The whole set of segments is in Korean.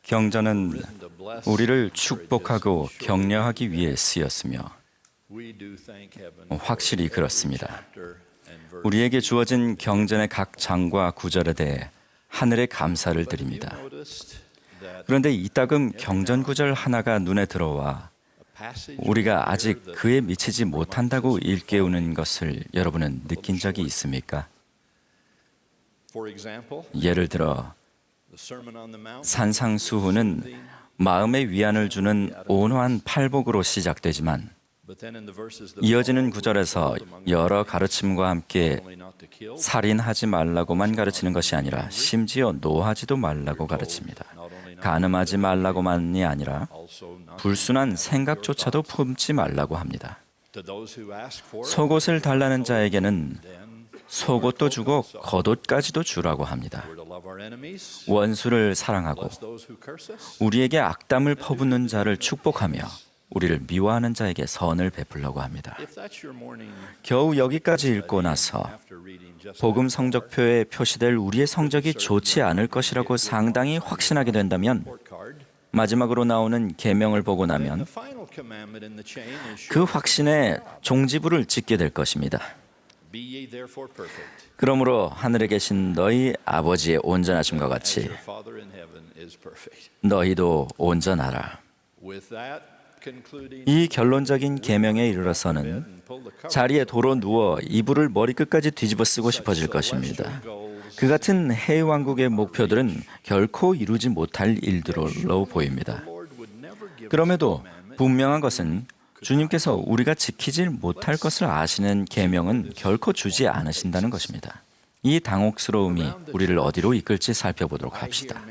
경전은 우리를 축복하고 격려하기 위해 쓰였으며 확실히 그렇습니다. 우리에게 주어진 경전의 각 장과 구절에 대해 하늘에 감사를 드립니다. 그런데 이따금 경전 구절 하나가 눈에 들어와 우리가 아직 그에 미치지 못한다고 일깨우는 것을 여러분은 느낀 적이 있습니까? 예를 들어 산상수훈은 마음의 위안을 주는 온화한 팔복으로 시작되지만 이어지는 구절에서 여러 가르침과 함께 살인하지 말라고만 가르치는 것이 아니라 심지어 노하지도 말라고 가르칩니다. 간음하지 말라고만이 아니라 불순한 생각조차도 품지 말라고 합니다. 속옷을 달라는 자에게는 속옷도 주고 겉옷까지도 주라고 합니다. 원수를 사랑하고 우리에게 악담을 퍼붓는 자를 축복하며 우리를 미워하는 자에게 선을 베풀라고 합니다. 겨우 여기까지 읽고 나서 복음 성적표에 표시될 우리의 성적이 좋지 않을 것이라고 상당히 확신하게 된다면 마지막으로 나오는 계명을 보고 나면 그 확신에 종지부를 찍게 될 것입니다. 그러므로 하늘에 계신 너희 아버지의 온전하심과 같이 너희도 온전하라. 이 결론적인 계명에 이르러서는 자리에 도로 누워 이불을 머리끝까지 뒤집어 쓰고 싶어질 것입니다. 그 같은 해왕국의 목표들은 결코 이루지 못할 일들로 보입니다. 그럼에도 분명한 것은 주님께서 우리가 지키지 못할 것을 아시는 계명은 결코 주지 않으신다는 것입니다. 이 당혹스러움이 우리를 어디로 이끌지 살펴보도록 합시다.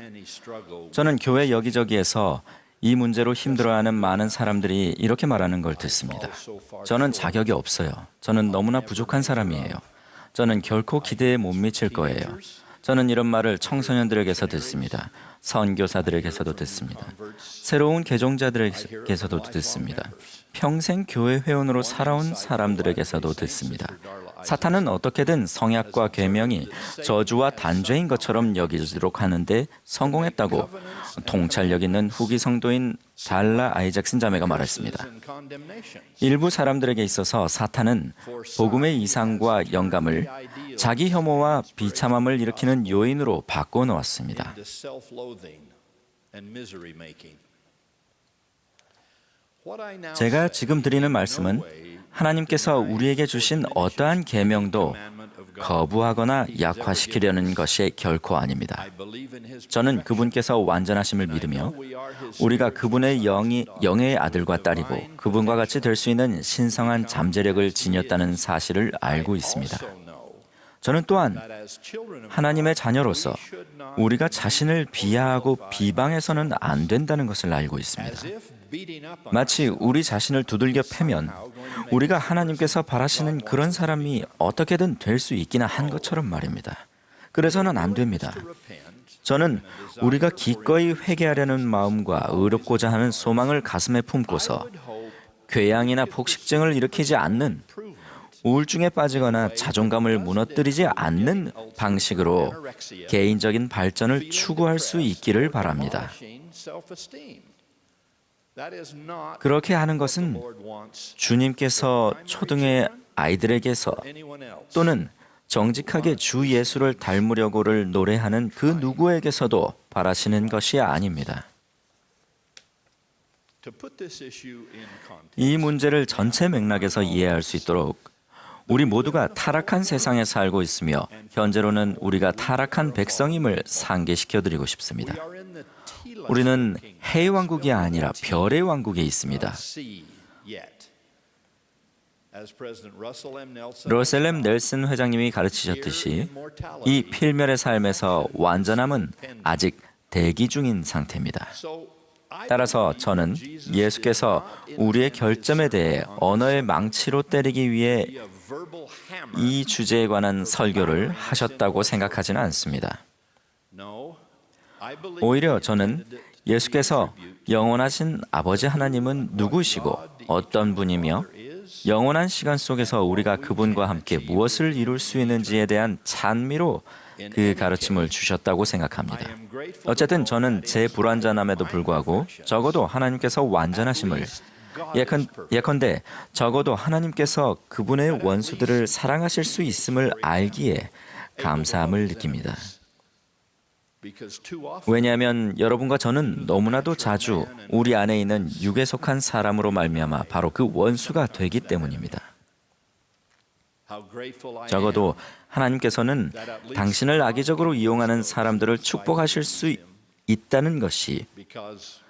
저는 교회 여기저기에서 이 문제로 힘들어하는 많은 사람들이 이렇게 말하는 걸 듣습니다. 저는 자격이 없어요. 저는 너무나 부족한 사람이에요. 저는 결코 기대에 못 미칠 거예요. 저는 이런 말을 청소년들에게서 듣습니다. 선교사들에게서도 듣습니다. 새로운 개종자들에게서도 듣습니다. 평생 교회 회원으로 살아온 사람들에게서도 듣습니다. 사탄은 어떻게든 성약과 계명이 저주와 단죄인 것처럼 여기도록 하는데 성공했다고 통찰력 있는 후기 성도인 달라 아이작슨 자매가 말했습니다. 일부 사람들에게 있어서 사탄은 복음의 이상과 영감을 자기 혐오와 비참함을 일으키는 요인으로 바꿔놓았습니다. 제가 지금 드리는 말씀은 하나님께서 우리에게 주신 어떠한 계명도 거부하거나 약화시키려는 것이 결코 아닙니다. 저는 그분께서 완전하심을 믿으며 우리가 그분의 영의 아들과 딸이고 그분과 같이 될 수 있는 신성한 잠재력을 지녔다는 사실을 알고 있습니다. 저는 또한 하나님의 자녀로서 우리가 자신을 비하하고 비방해서는 안 된다는 것을 알고 있습니다. 마치 우리 자신을 두들겨 패면 우리가 하나님께서 바라시는 그런 사람이 어떻게든 될 수 있기나 한 것처럼 말입니다. 그래서는 안 됩니다. 저는 우리가 기꺼이 회개하려는 마음과 의롭고자 하는 소망을 가슴에 품고서 궤양이나 폭식증을 일으키지 않는 우울증에 빠지거나 자존감을 무너뜨리지 않는 방식으로 개인적인 발전을 추구할 수 있기를 바랍니다. 그렇게 하는 것은 주님께서 초등의 아이들에게서 또는 정직하게 주 예수를 닮으려고를 노래하는 그 누구에게서도 바라시는 것이 아닙니다. 이 문제를 전체 맥락에서 이해할 수 있도록 우리 모두가 타락한 세상에 살고 있으며 현재로는 우리가 타락한 백성임을 상기시켜드리고 싶습니다. 우리는 해의 왕국이 아니라 별의 왕국에 있습니다. 러셀 M. 넬슨 회장님이 가르치셨듯이 이 필멸의 삶에서 완전함은 아직 대기 중인 상태입니다. 따라서 저는 예수께서 우리의 결점에 대해 언어의 망치로 때리기 위해 이 주제에 관한 설교를 하셨다고 생각하지는 않습니다. 오히려 저는 예수께서 영원하신 아버지 하나님은 누구시고 어떤 분이며 영원한 시간 속에서 우리가 그분과 함께 무엇을 이룰 수 있는지에 대한 찬미로 그 가르침을 주셨다고 생각합니다. 어쨌든 저는 제 불완전함에도 불구하고 적어도 하나님께서 완전하심을 예컨대 적어도 하나님께서 그분의 원수들을 사랑하실 수 있음을 알기에 감사함을 느낍니다. 왜냐하면 여러분과 저는 너무나도 자주 우리 안에 있는 육에 속한 사람으로 말미암아 바로 그 원수가 되기 때문입니다. 적어도 하나님께서는 당신을 악의적으로 이용하는 사람들을 축복하실 수 있다는 것이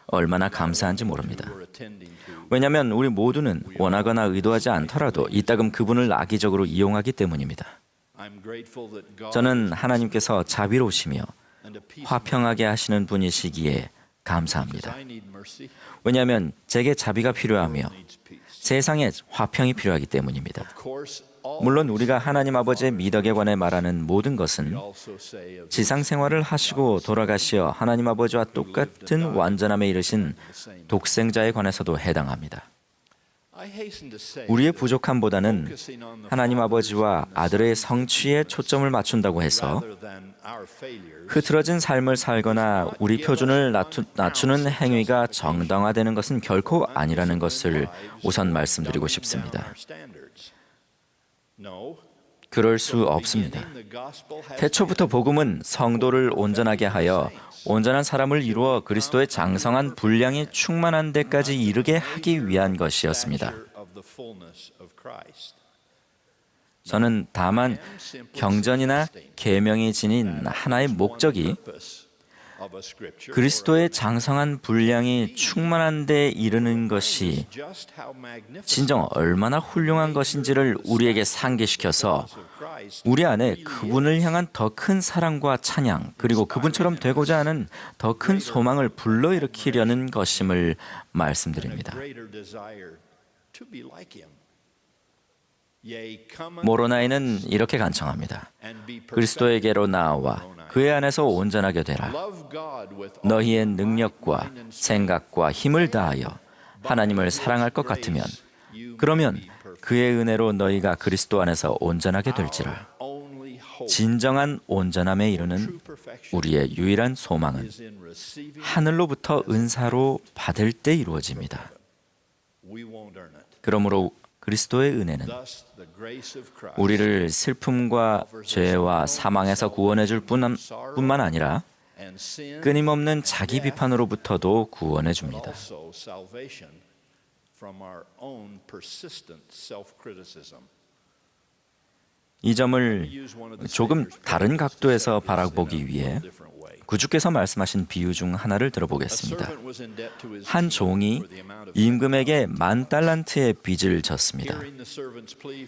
얼마나 감사한지 모릅니다. 왜냐하면 우리 모두는 원하거나 의도하지 않더라도 이따금 그분을 악의적으로 이용하기 때문입니다. 저는 하나님께서 자비로우시며 화평하게 하시는 분이시기에 감사합니다. 왜냐하면 제게 자비가 필요하며 세상에 화평이 필요하기 때문입니다. 물론 우리가 하나님 아버지의 미덕에 관해 말하는 모든 것은 지상 생활을 하시고 돌아가시어 하나님 아버지와 똑같은 완전함에 이르신 독생자에 관해서도 해당합니다. 우리의 부족함보다는 하나님 아버지와 아들의 성취에 초점을 맞춘다고 해서 흐트러진 삶을 살거나 우리 표준을 낮추는 행위가 정당화되는 것은 결코 아니라는 것을 우선 말씀드리고 싶습니다. 그럴 수 없습니다. 태초부터 복음은 성도를 온전하게 하여 온전한 사람을 이루어 그리스도의 장성한 분량이 충만한 데까지 이르게 하기 위한 것이었습니다. 저는 다만 경전이나 계명이 지닌 하나의 목적이 그리스도의 장성한 분량이 충만한 데 이르는 것이 진정 얼마나 훌륭한 것인지를 우리에게 상기시켜서 우리 안에 그분을 향한 더 큰 사랑과 찬양, 그리고 그분처럼 되고자 하는 더 큰 소망을 불러일으키려는 것임을 말씀드립니다. 모로나이는 이렇게 간청합니다. 그리스도에게로 나아와 그의 안에서 온전하게 되라. 너희의 능력과 생각과 힘을 다하여 하나님을 사랑할 것 같으면 그러면 그의 은혜로 너희가 그리스도 안에서 온전하게 될지라. 진정한 온전함에 이르는 우리의 유일한 소망은 하늘로부터 은사로 받을 때 이루어집니다. 그러므로 그리스도의 은혜는 우리를 슬픔과 죄와 사망에서 구원해 줄 뿐만 아니라 끊임없는 자기 비판으로부터도 구원해 줍니다. 이 점을 조금 다른 각도에서 바라보기 위해 구주께서 말씀하신 비유 중 하나를 들어보겠습니다. 한 종이 임금에게 10,000달란트의 빚을 졌습니다.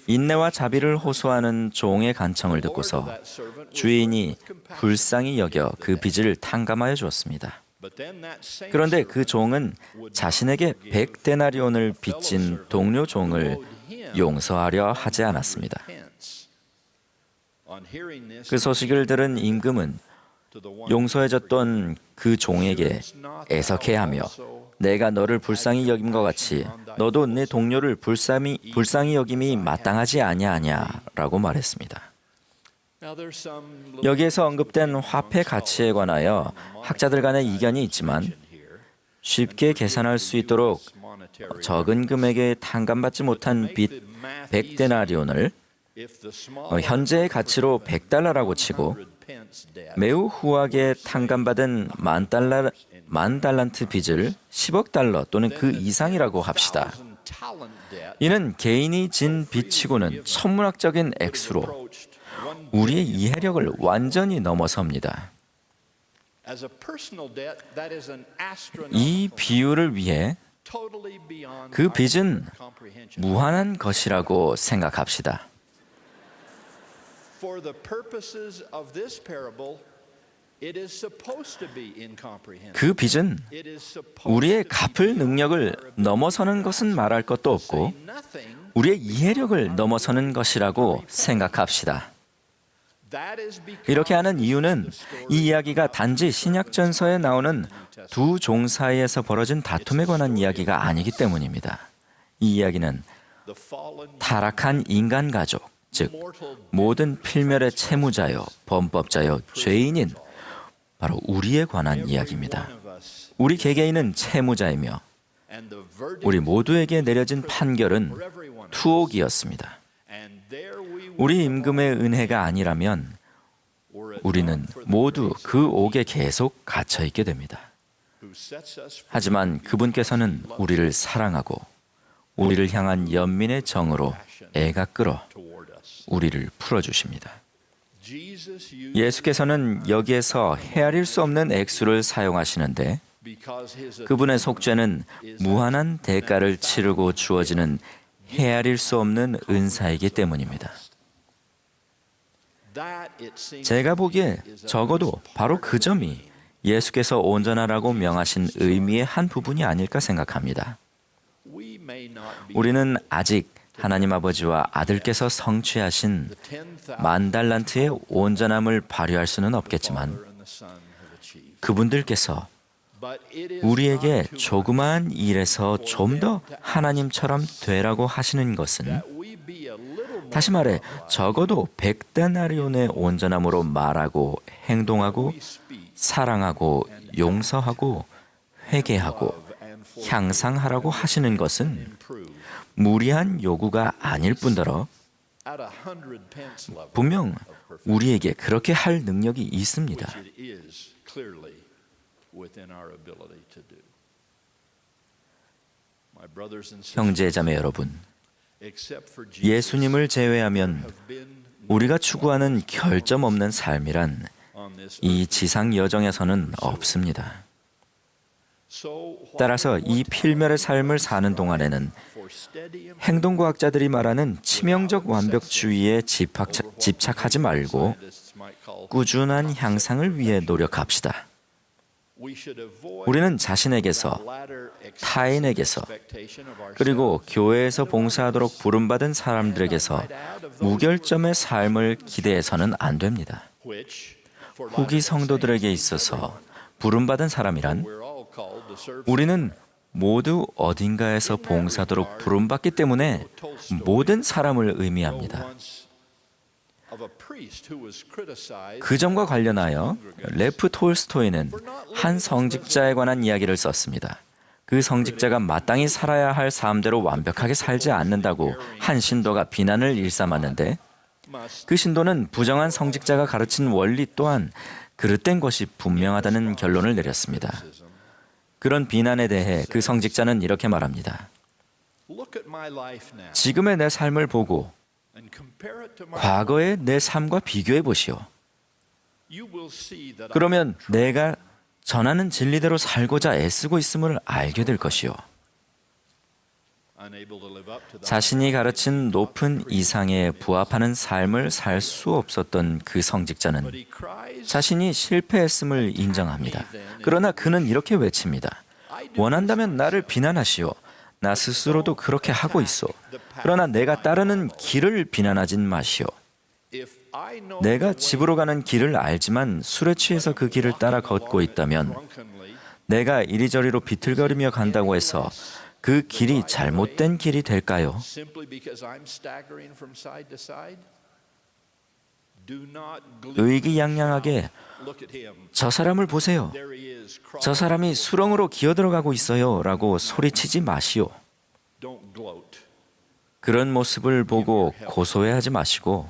인내와 자비를 호소하는 종의 간청을 듣고서 주인이 불쌍히 여겨 그 빚을 탕감하여 주었습니다. 그런데 그 종은 자신에게 100데나리온을 빚진 동료 종을 용서하려 하지 않았습니다. 그 소식을 들은 임금은 용서해줬던 그 종에게 애석해하며 내가 너를 불쌍히 여김 것 같이 너도 내 동료를 불쌍히 여김이 마땅하지 아니하냐라고 말했습니다. 여기에서 언급된 화폐 가치에 관하여 학자들 간의 이견이 있지만 쉽게 계산할 수 있도록 적은 금액에 탕감받지 못한 빚 100데나리온을 현재의 가치로 100달러라고 치고 매우 후하게 탕감받은 10,000달란트 빚을 10억 달러 또는 그 이상이라고 합시다. 이는 개인이 진 빚치고는 천문학적인 액수로 우리의 이해력을 완전히 넘어섭니다. 이 비유를 위해 그 빚은 무한한 것이라고 생각합시다. 그 빚은 우리의 갚을 능력을 넘어서는 것은 말할 것도 없고 우리의 이해력을 넘어서는 것이라고 생각합시다. 이렇게 하는 이유는 이 이야기가 단지 신약전서에 나오는 두 종 사이에서 벌어진 다툼에 관한 이야기가 아니기 때문입니다. 이 이야기는 타락한 인간 가족, 즉 모든 필멸의 채무자요, 범법자요, 죄인인 바로 우리에 관한 이야기입니다. 우리 개개인은 채무자이며 우리 모두에게 내려진 판결은 투옥이었습니다. 우리 임금의 은혜가 아니라면 우리는 모두 그 옥에 계속 갇혀 있게 됩니다. 하지만 그분께서는 우리를 사랑하고 우리를 향한 연민의 정으로 애가 끌어 우리를 풀어주십니다. 예수께서는 여기에서 헤아릴 수 없는 액수를 사용하시는데 그분의 속죄는 무한한 대가를 치르고 주어지는 헤아릴 수 없는 은사이기 때문입니다. 제가 보기에 적어도 바로 그 점이 예수께서 온전하라고 명하신 의미의 한 부분이 아닐까 생각합니다. 우리는 아직 하나님 아버지와 아들께서 성취하신 10,000달란트의 온전함을 발휘할 수는 없겠지만 그분들께서 우리에게 조그마한 일에서 좀 더 하나님처럼 되라고 하시는 것은 다시 말해 적어도 100데나리온의 온전함으로 말하고 행동하고 사랑하고 용서하고 회개하고 향상하라고 하시는 것은 무리한 요구가 아닐 뿐더러 분명 우리에게 그렇게 할 능력이 있습니다. 형제자매 여러분, 예수님을 제외하면 우리가 추구하는 결점 없는 삶이란 이 지상 여정에서는 없습니다. 따라서 이 필멸의 삶을 사는 동안에는 행동과학자들이 말하는 치명적 완벽주의에 집착하지 말고 꾸준한 향상을 위해 노력합시다. 우리는 자신에게서, 타인에게서, 그리고 교회에서 봉사하도록 부름받은 사람들에게서 무결점의 삶을 기대해서는 안 됩니다. 후기 성도들에게 있어서 부름받은 사람이란 우리는 모두 어딘가에서 봉사하도록 부름받기 때문에 모든 사람을 의미합니다. 그 점과 관련하여 레프 톨스토이는 한 성직자에 관한 이야기를 썼습니다. 그 성직자가 마땅히 살아야 할 삶대로 완벽하게 살지 않는다고 한 신도가 비난을 일삼았는데 그 신도는 부정한 성직자가 가르친 원리 또한 그릇된 것이 분명하다는 결론을 내렸습니다. 그런 비난에 대해 그 성직자는 이렇게 말합니다. 지금의 내 삶을 보고 과거의 내 삶과 비교해 보시오. 그러면 내가 전하는 진리대로 살고자 애쓰고 있음을 알게 될 것이오. 자신이 가르친 높은 이상에 부합하는 삶을 살 수 없었던 그 성직자는 자신이 실패했음을 인정합니다. 그러나 그는 이렇게 외칩니다. 원한다면 나를 비난하시오. 나 스스로도 그렇게 하고 있어. 그러나 내가 따르는 길을 비난하진 마시오. 내가 집으로 가는 길을 알지만 술에 취해서 그 길을 따라 걷고 있다면 내가 이리저리로 비틀거리며 간다고 해서 그 길이 잘못된 길이 될까요? 의기양양하게 저 사람을 보세요. 저 사람이 수렁으로 기어들어가고 있어요. 라고 소리치지 마시오. 그런 모습을 보고 고소해하지 마시고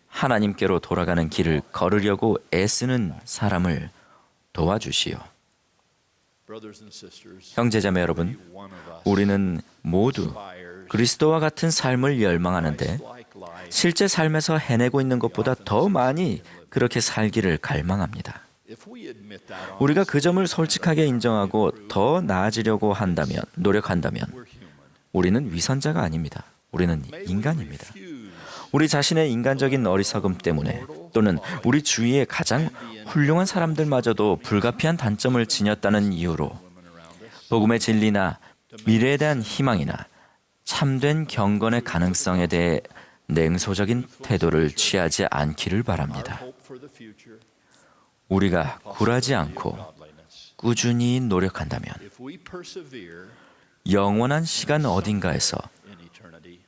하나님께로 돌아가는 길을 걸으려고 애쓰는 사람을 도와주시오. 형제자매 여러분, 우리는 모두 그리스도와 같은 삶을 열망하는데 실제 삶에서 해내고 있는 것보다 더 많이 그렇게 살기를 갈망합니다. 우리가 그 점을 솔직하게 인정하고 더 나아지려고 한다면, 노력한다면 우리는 위선자가 아닙니다. 우리는 인간입니다. 우리 자신의 인간적인 어리석음 때문에 또는 우리 주위의 가장 훌륭한 사람들마저도 불가피한 단점을 지녔다는 이유로 복음의 진리나 미래에 대한 희망이나 참된 경건의 가능성에 대해 냉소적인 태도를 취하지 않기를 바랍니다. 우리가 굴하지 않고 꾸준히 노력한다면 영원한 시간 어딘가에서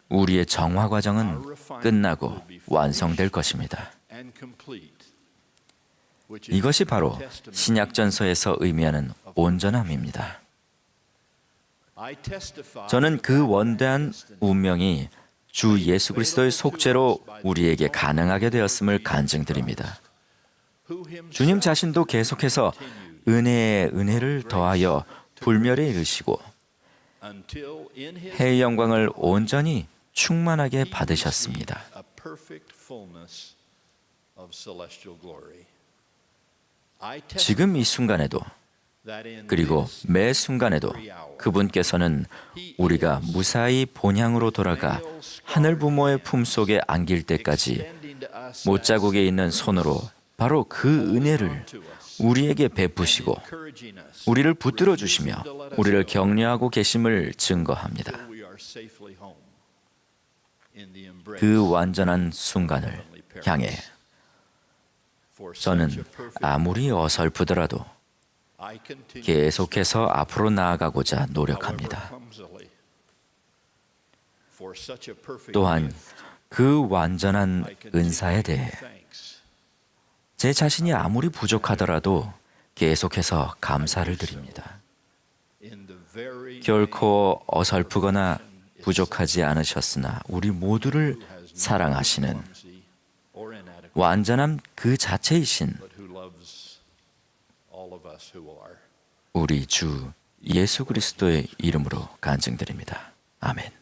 우리의 정화 과정은 끝나고 완성될 것입니다. 이것이 바로 신약전서에서 의미하는 온전함입니다. 저는 그 원대한 운명이 주 예수 그리스도의 속죄로 우리에게 가능하게 되었음을 간증드립니다. 주님 자신도 계속해서 은혜에 은혜를 더하여 불멸에 이르시고 해의 영광을 온전히 충만하게 받으셨습니다. 지금 이 순간에도 그리고 매 순간에도 그분께서는 우리가 무사히 본향으로 돌아가 하늘 부모의 품속에 안길 때까지 못자국에 있는 손으로 바로 그 은혜를 우리에게 베푸시고 우리를 붙들어 주시며 우리를 격려하고 계심을 증거합니다. 그 완전한 순간을 향해 저는 아무리 어설프더라도 계속해서 앞으로 나아가고자 노력합니다. 또한 그 완전한 은사에 대해 제 자신이 아무리 부족하더라도 계속해서 감사를 드립니다. 결코 어설프거나 부족하지 않으셨으나 우리 모두를 사랑하시는 완전함 그 자체이신 우리 주 예수 그리스도의 이름으로 간증드립니다. 아멘.